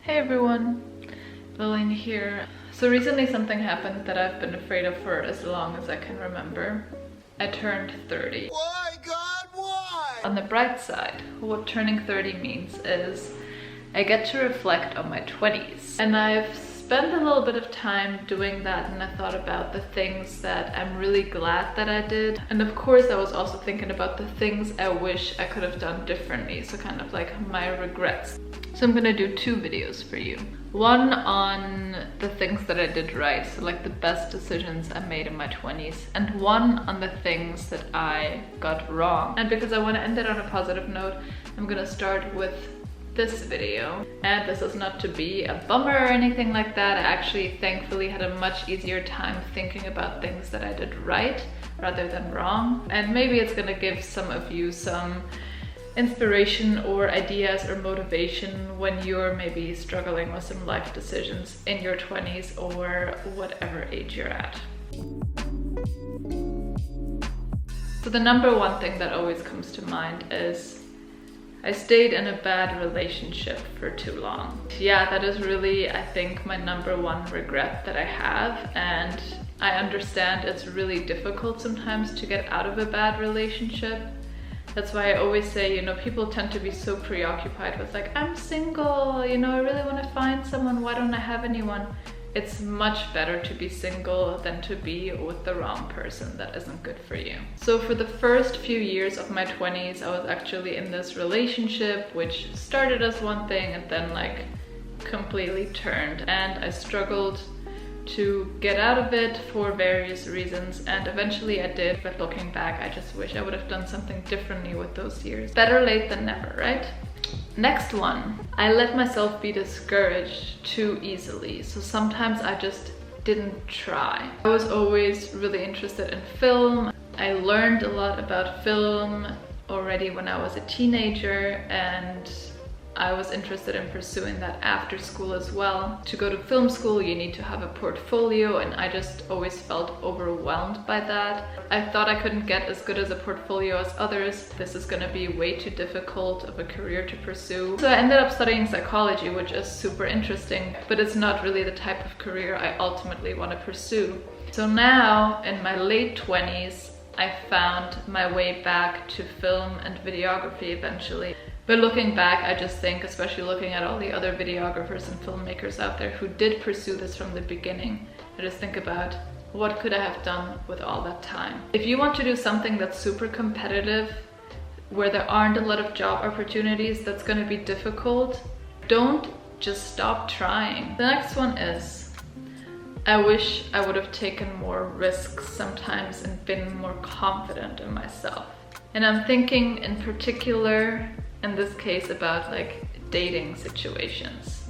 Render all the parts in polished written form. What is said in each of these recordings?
Hey everyone, Lilian here. So recently something happened that I've been afraid of for as long as I can remember. I turned 30. Why, God, why? On the bright side, what turning 30 means is I get to reflect on my 20s. And I've spent a little bit of time doing that, and I thought about the things that I'm really glad that I did. And of course I was also thinking about the things I wish I could have done differently, so kind of like my regrets. So I'm gonna do two videos for you. One on the things that I did right, so like the best decisions I made in my 20s, and one on the things that I got wrong. And because I want to end it on a positive note, I'm gonna start with this video. And this is not to be a bummer or anything like that. I actually thankfully had a much easier time thinking about things that I did right rather than wrong. And maybe it's gonna give some of you some inspiration or ideas or motivation when you're maybe struggling with some life decisions in your 20s or whatever age you're at. So the number one thing that always comes to mind is I stayed in a bad relationship for too long. Yeah, that is really, I think, my number one regret that I have, and I understand it's really difficult sometimes to get out of a bad relationship. That's why I always say, you know, people tend to be so preoccupied with like, I'm single, you know, I really want to find someone, why don't I have anyone? It's much better to be single than to be with the wrong person that isn't good for you. So for the first few years of my 20s, I was actually in this relationship, which started as one thing and then like completely turned. And I struggled to get out of it for various reasons, and eventually I did, but looking back I just wish I would have done something differently with those years. Better late than never, right? Next one, I let myself be discouraged too easily, so sometimes I just didn't try. I was always really interested in film. I learned a lot about film already when I was a teenager, and I was interested in pursuing that after school as well. To go to film school, you need to have a portfolio, and I just always felt overwhelmed by that. I thought I couldn't get as good as a portfolio as others. This is gonna be way too difficult of a career to pursue. So I ended up studying psychology, which is super interesting, but it's not really the type of career I ultimately want to pursue. So now, in my late 20s, I found my way back to film and videography eventually. But looking back, I just think, especially looking at all the other videographers and filmmakers out there who did pursue this from the beginning, I just think about what could I have done with all that time. If you want to do something that's super competitive, where there aren't a lot of job opportunities, that's going to be difficult, don't just stop trying. The next one is, I wish I would have taken more risks sometimes and been more confident in myself. And I'm thinking in particular, in this case, about like dating situations.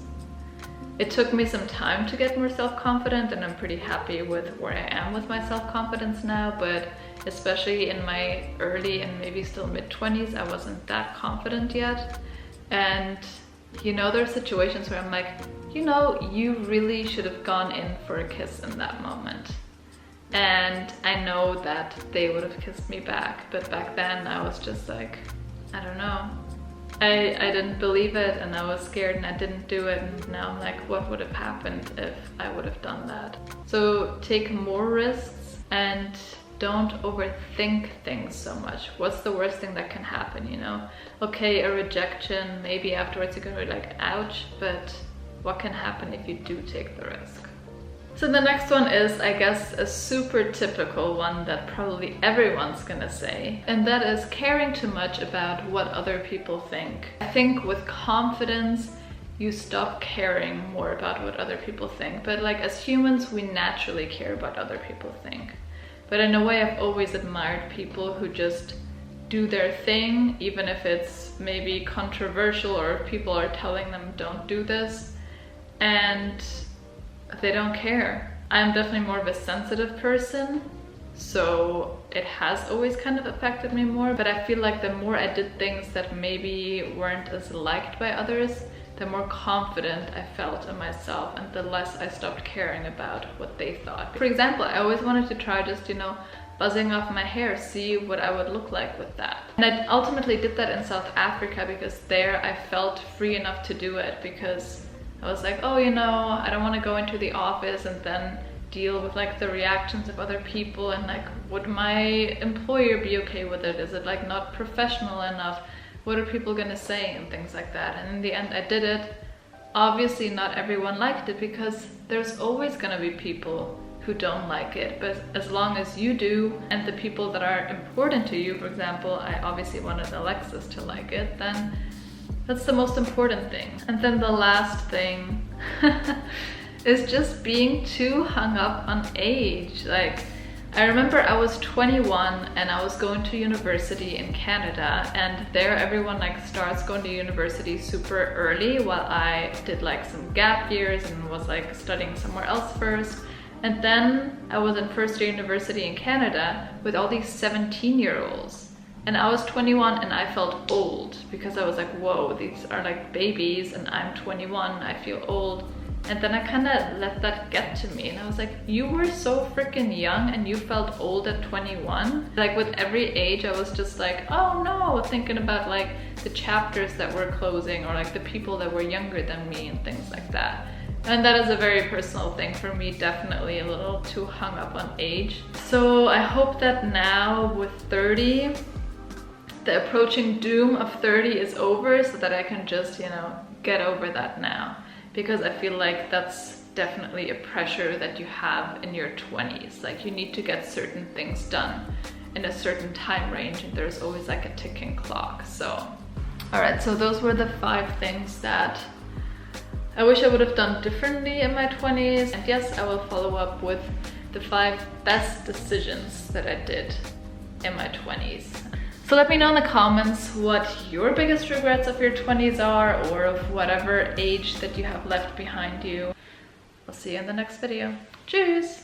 It took me some time to get more self-confident, and I'm pretty happy with where I am with my self-confidence now, but especially in my early and maybe still mid-20s, I wasn't that confident yet. And you know, there are situations where I'm like, you know, you really should have gone in for a kiss in that moment. And I know that they would have kissed me back, but back then I was just like, I don't know. I didn't believe it, and I was scared, and I didn't do it, and now I'm like, what would have happened if I would have done that? So take more risks and don't overthink things so much. What's the worst thing that can happen, you know? Okay, a rejection, maybe afterwards you're gonna be like, ouch, but what can happen if you do take the risk? So the next one is, I guess, a super typical one that probably everyone's gonna say, and that is caring too much about what other people think. I think with confidence, you stop caring more about what other people think, but like as humans, we naturally care about other people think. But in a way, I've always admired people who just do their thing, even if it's maybe controversial or if people are telling them don't do this, and they don't care. I'm definitely more of a sensitive person, so it has always kind of affected me more, but I feel like the more I did things that maybe weren't as liked by others, the more confident I felt in myself, and the less I stopped caring about what they thought. For example, I always wanted to try just, you know, buzzing off my hair, see what I would look like with that. And I ultimately did that in South Africa because there I felt free enough to do it because I was like, oh, you know, I don't want to go into the office and then deal with like the reactions of other people, and like, would my employer be okay with it? Is it like not professional enough? What are people gonna say and things like that? And in the end, I did it. Obviously not everyone liked it, because there's always gonna be people who don't like it, but as long as you do, and the people that are important to you, for example, I obviously wanted Alexis to like it, then that's the most important thing. And then the last thing is just being too hung up on age. Like, I remember I was 21 and I was going to university in Canada, and there everyone like starts going to university super early, while I did like some gap years and was like studying somewhere else first. And then I was in first year university in Canada with all these 17-year-olds. And I was 21 and I felt old, because I was like, whoa, these are like babies and I'm 21, I feel old. And then I kind of let that get to me, and I was like, you were so freaking young and you felt old at 21? Like, with every age I was just like, oh no, thinking about like the chapters that were closing, or like the people that were younger than me and things like that. And that is a very personal thing for me, definitely a little too hung up on age. So I hope that now with 30, the approaching doom of 30 is over, so that I can just, you know, get over that now. Because I feel like that's definitely a pressure that you have in your 20s. Like, you need to get certain things done in a certain time range, and there's always like a ticking clock. So, all right, so those were the 5 things that I wish I would have done differently in my 20s. And yes, I will follow up with the 5 best decisions that I did in my 20s. So let me know in the comments what your biggest regrets of your 20s are, or of whatever age that you have left behind you. I'll see you in the next video. Cheers!